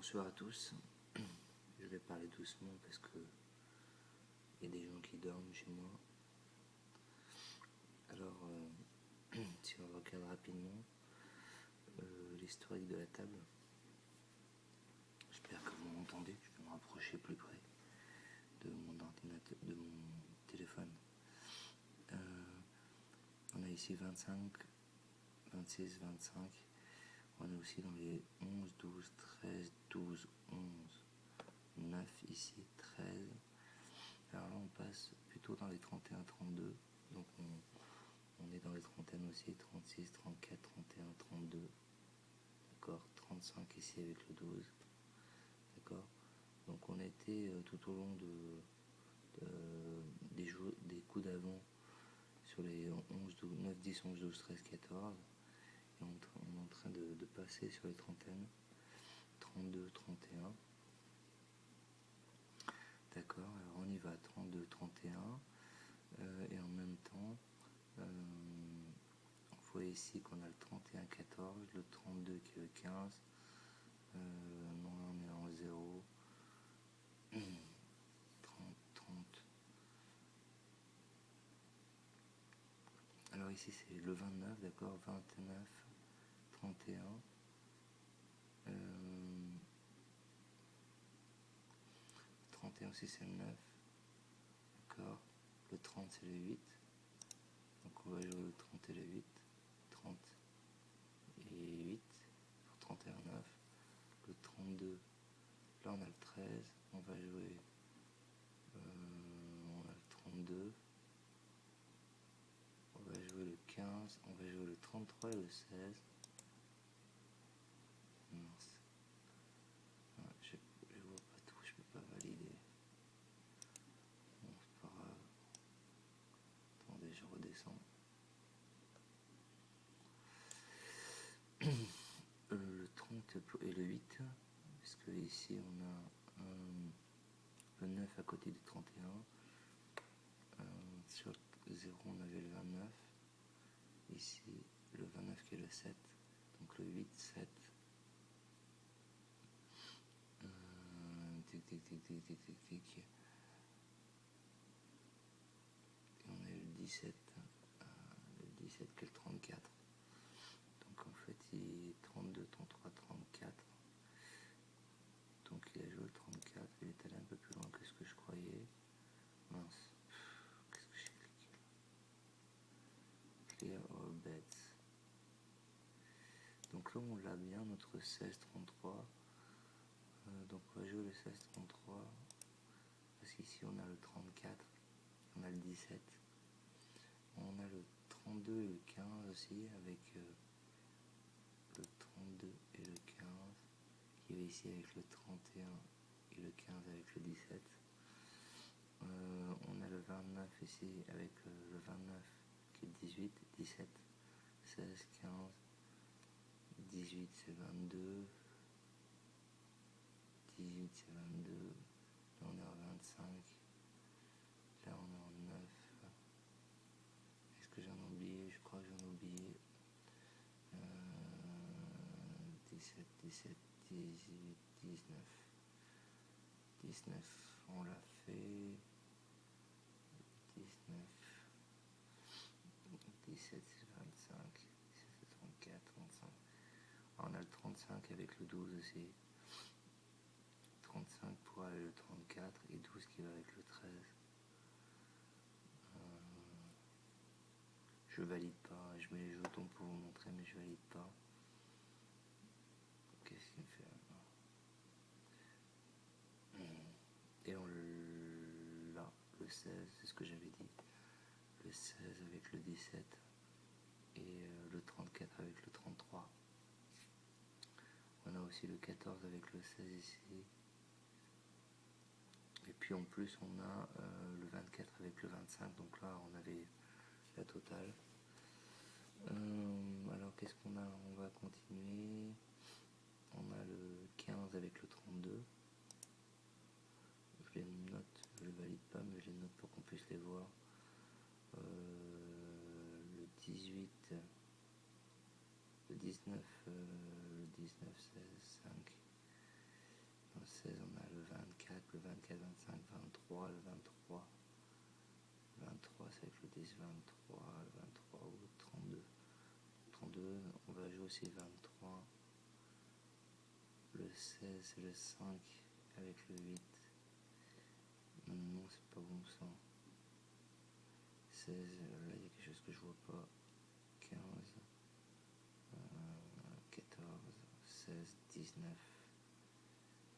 Bonsoir à tous. Je vais parler doucement parce que il y a des gens qui dorment chez moi. Alors, si on regarde rapidement l'historique de la table, j'espère que vous m'entendez. Je vais me rapprocher plus près de mon ordinateur, de mon téléphone. On a ici 25, 26, 25. On est aussi dans les 11, 12, 13, 12, 11, 9 ici, 13. Alors là, on passe plutôt dans les 31, 32. Donc on est dans les trentaines aussi, 36, 34, 31, 32. D'accord, 35 ici avec le 12. D'accord. Donc on était tout au long des coups d'avant sur les 11, 12, 9, 10, 11, 12, 13, 14. Et on est en train de passer sur les trentaines, 32, 31. D'accord, alors on y va, 32, 31. Et en même temps, on voit ici qu'on a le 31, 14, le 32 qui est le 15. Non, là on est en 0. 30, 30. Alors ici c'est le 29, d'accord, 29, 31. 31 aussi c'est le 9, d'accord. Le 30 c'est le 8. Donc on va jouer le 30 et le 8. 30 et 8 pour 31, 9. Le 32, là on a le 13. On va jouer, on a le 32. On va jouer le 15. On va jouer le 33 et le 16. Mince. Ah, je vois pas tout, je peux pas valider. Bon, c'est pas grave. Attendez, je redescends. Le 30 et le 8, parce que ici on a le 9 à côté du 31. Sur 0 on avait le 29. Ici le 29 qui est le 7. Donc le 8, 7. Tic tic tic tic tic tic tic. Et on a eu le 17. Le 17 qui est le 34. Donc en fait il est 32, 33, 34. Donc il a joué le 34, il est allé un peu plus loin que ce que je croyais. Mince. Qu'est-ce que j'ai cliqué là? Clear all bets. Donc là on l'a bien, notre 16-33. Donc on va jouer le 16-33. Parce qu'ici on a le 34, on a le 17. On a le 32 et le 15 aussi, avec le 32 et le 15, qui est ici avec le 31 et le 15 avec le 17. On a le 29 ici avec le 29 qui est 18, 17, 16, 15, 18 c'est 22, 18 c'est 22, là on est à 25, là on est en 9. Est-ce que j'en ai oublié? Je crois que j'en ai oublié. 17, 17, 18, 19. 19, on l'a fait. 19. 17, c'est 25. 17, c'est 34, 35. On a le 35 avec le 12 aussi. 35 pour aller le 34 et 12 qui va avec le 13. Je valide pas. Je mets les jetons pour vous montrer, mais je valide pas. Qu'est-ce qu'il me fait là? Et on l'a, le 16, c'est ce que j'avais dit. Le 16 avec le 17 et le 34 avec le 33. On a aussi le 14 avec le 16 ici. Et puis en plus on a le 24 avec le 25. Donc là on avait la totale. Alors qu'est-ce qu'on a? On va continuer. On a le 15 avec le 32. Je les note, je les valide pas, mais je les note pour qu'on puisse les voir. Le 18, le 19, le 19, 16, 5. 23, le 23 ou le 32. 32, on va jouer aussi le 23. Le 16 et le 5 avec le 8. Non, c'est pas bon ça. 16, là il y a quelque chose que je vois pas. 15, 14, 16, 19.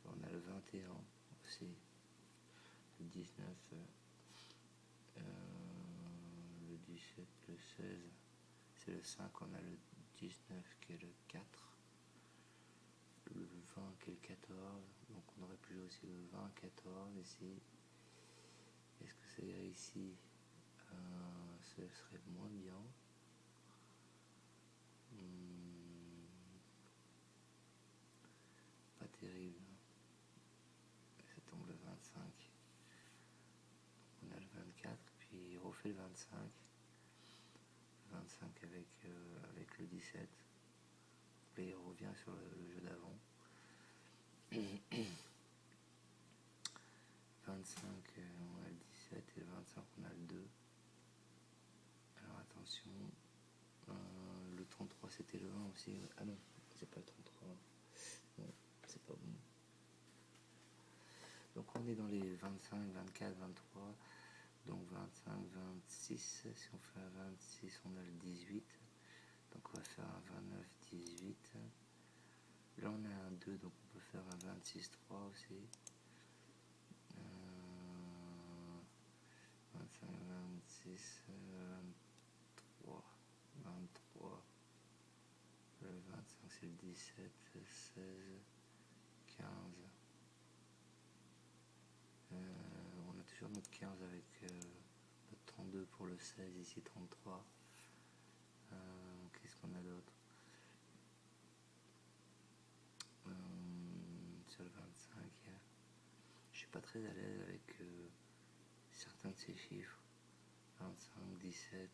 On a le 21 aussi. Le 19, le 17, le 16. C'est le 5, on a le 19 qui est le 4. Le 20 qui est le 14. Donc on aurait pu jouer aussi le 20, 14 ici. Est-ce que ça irait ici? Ce serait moins bien. Pas terrible. Ça tombe le 25. On a le 24, puis il refait le 25. Le 25 avec le 17. Et il revient sur le jeu d'avant. 25, on a le 17 et le 25, on a le 2. Alors attention, le 33 c'était le 1 aussi. Ah non, c'est pas le 33. Non, c'est pas bon. Donc on est dans les 25, 24, 23. Donc 25, 26. Si on fait un 26, on a le 18. Donc on va faire un 29, 18. Là on a un 2, donc on peut faire un 26, 3 aussi. 25, 26, 23, 23. Le 25 c'est le 17, 16, 15. On a toujours notre 15 avec notre 32 pour le 16, ici 33. Qu'est-ce qu'on a d'autre? Sur le 25, je suis pas très à l'aise avec certains de ces chiffres. 25, 17,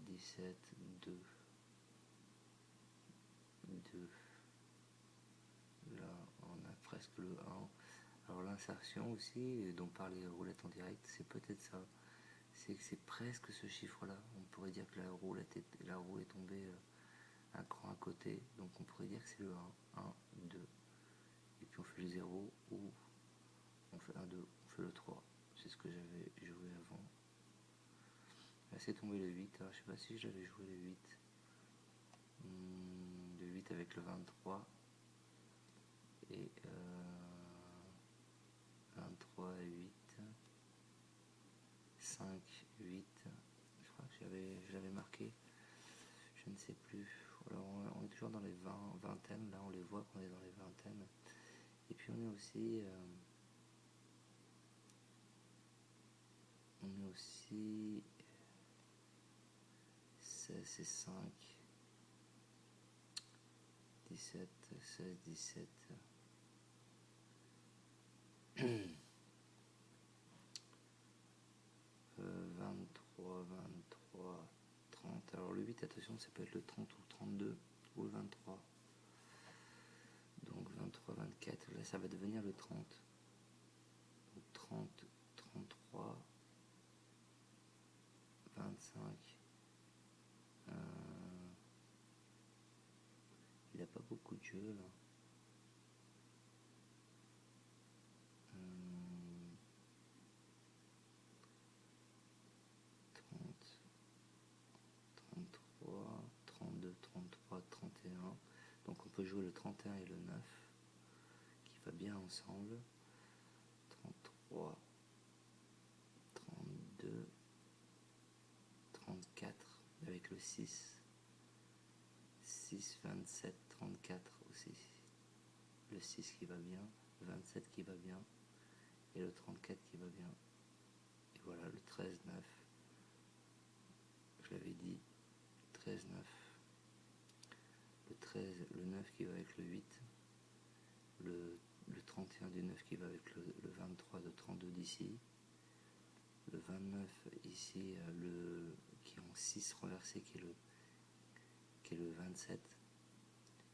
17, 2, 2. Là, on a presque le 1. Alors l'insertion aussi, dont parle les roulettes en direct, c'est peut-être ça. C'est que c'est presque ce chiffre-là. On pourrait dire que la roue est tombée un cran à côté. Donc on pourrait dire que c'est le 1, 1, 2. Et puis on fait le 0 ou on fait un 2, on fait le 3. C'est ce que j'avais joué avant. Là c'est tombé le 8. Alors je sais pas si j'avais joué le 8. Le 8 avec le 23. Et 23 et 8. 5, 8. Je crois que je l'avais marqué. Je ne sais plus. Alors on est toujours dans les vingtaines. Là on les voit qu'on est dans les vingtaines. Et puis on est aussi 16 et 5. 17, 16, 17. 23, 23, 30. Alors le 8, attention, ça peut être le 30 ou le 32 ou le 23. Donc 23, 24, là ça va devenir le 30. Donc 30, 33, 25. Il n'a pas beaucoup de jeux là. 30, 33, 32, 33, 31. Donc on peut jouer le 31 et le 9 qui va bien ensemble. 33, 32, 34 avec le 6. 6, 27, 34 aussi. Le 6 qui va bien, le 27 qui va bien et le 34 qui va bien. Et voilà le 13, 9. Je l'avais dit, 13, 9. Le 13, le 9 qui va avec le 8. Le 31 du 9 qui va avec le 23 de 32 d'ici. Le 29 ici, qui est en 6 renversé, qui est le 27,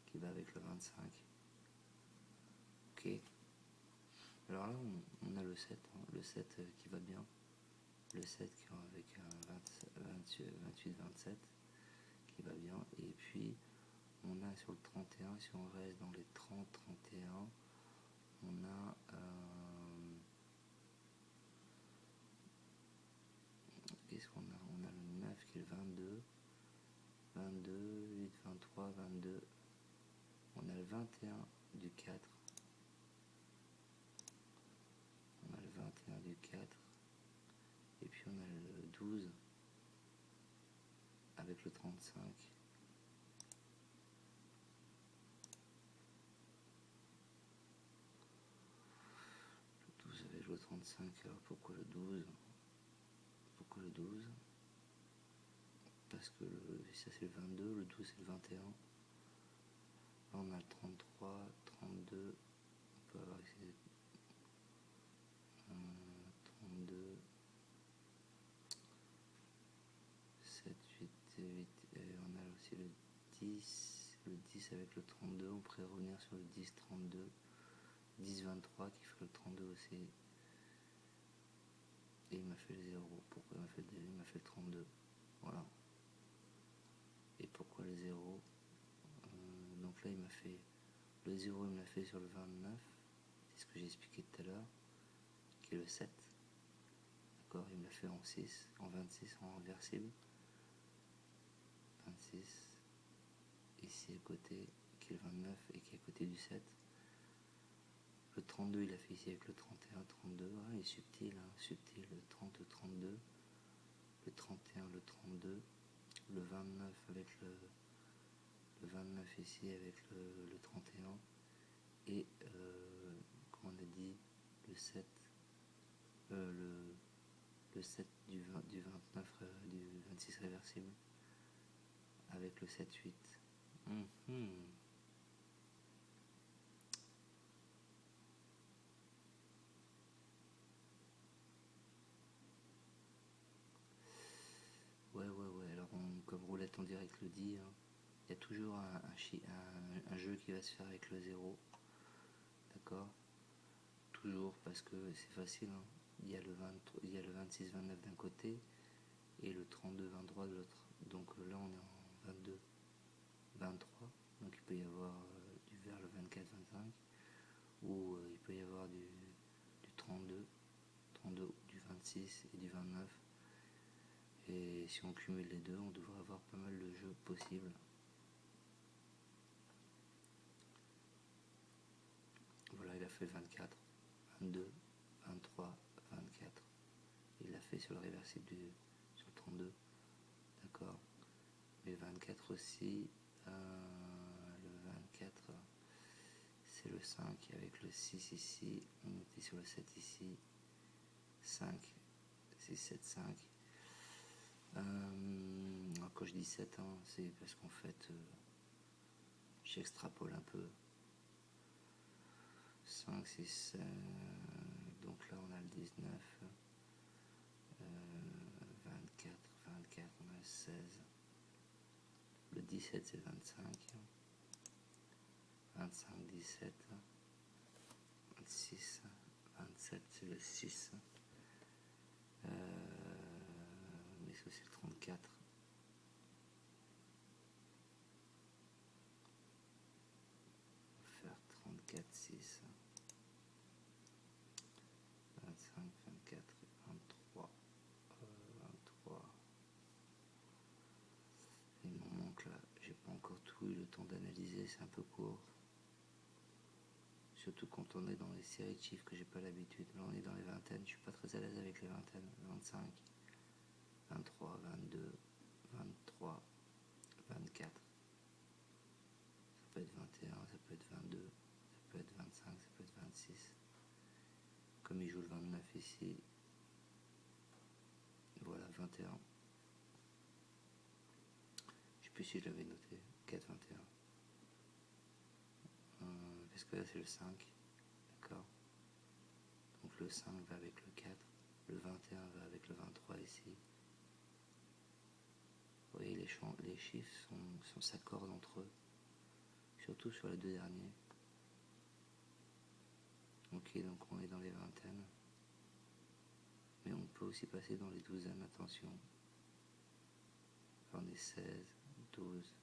qui va avec le 25. Ok. Alors là, on a le 7, hein, le 7 qui va bien. le 7 avec un 28-27 qui va bien. Et puis on a sur le 31, si on reste dans les 30-31, on a qu'est-ce qu'on a? On a le 9 qui est le 22, 8, 23, 22. On a le 21 du 4. On a le 21 du 4. Et puis on a le 12 avec le 35. Le 12 avec le 35. Alors pourquoi le 12? Pourquoi le 12? Parce que ça c'est le 22, le 12 c'est le 21. Là on a le 33, 32. On peut avoir ici 32, 7, 8, 8. Et on a aussi le 10. Le 10 avec le 32. On pourrait revenir sur le 10, 32. 10, 23 qui ferait le 32 aussi. Et il m'a fait le 0. Pourquoi il m'a fait le 0? Il m'a fait le 32. Voilà. Et pourquoi le 0? Donc là il m'a fait le 0, il me l'a fait sur le 29. C'est ce que j'ai expliqué tout à l'heure. Qui est le 7. D'accord, il me l'a fait en 6, en 26, en inversible. 26. Ici à côté, qui est le 29 et qui est à côté du 7. Le 32, il a fait ici avec le 31, 32. Ah, il est subtil, hein, subtil. Le 30, le 32. Le 31, le 32. Le 29 avec le 29 ici avec le 31. Et, comme on a dit, le 7. Le 7 du 29, du 26 réversible. Avec le 7, 8. Ouais. Alors, comme Roulette en direct le dit, hein, il y a toujours un jeu qui va se faire avec le 0. D'accord? Toujours, parce que c'est facile. Hein. Il y a le 26, 29 d'un côté et le 32, 23 de l'autre. Donc là, on est en 22, 23. Donc il peut y avoir du vers le 24, 25. Ou il peut y avoir du 32, du 26 et du 29. Et si on cumule les deux, on devrait avoir pas mal de jeux possibles. Voilà, il a fait le 24, 22, 23, 24. Il l'a fait sur le réversible sur le 32. D'accord. Mais 24 aussi. Le 24, c'est le 5 avec le 6 ici. On était sur le 7 ici. 5, 6, 7, 5. Quand je dis 7 ans, c'est parce qu'en fait, j'extrapole un peu. 5, 6, donc là on a le 19, 24, on a le 16, le 17 c'est le 25, 25, 17, 26, 27 c'est le 6, mais ça c'est le 34. On va faire 34, 6. 25, 24, 23, 23. Il m'en manque là, j'ai pas encore tout eu le temps d'analyser, c'est un peu court. Surtout quand on est dans les séries de chiffres que j'ai pas l'habitude. Là on est dans les vingtaines, je suis pas très à l'aise avec les vingtaines. 25, 23, 22, 23, 24. Ça peut être 21, ça peut être 22, ça peut être 25, ça peut être 26. Comme il joue le 29 ici, voilà 21. Je sais plus si je l'avais noté, 4, 21. Parce que là c'est le 5, d'accord. Donc le 5 va avec le 4, le 21 va avec le 23 ici. Vous voyez, les chiffres s'accordent entre eux, surtout sur les deux derniers. Ok, donc on est dans les vingtaines, mais on peut aussi passer dans les douzaines, attention. On est 16, 12,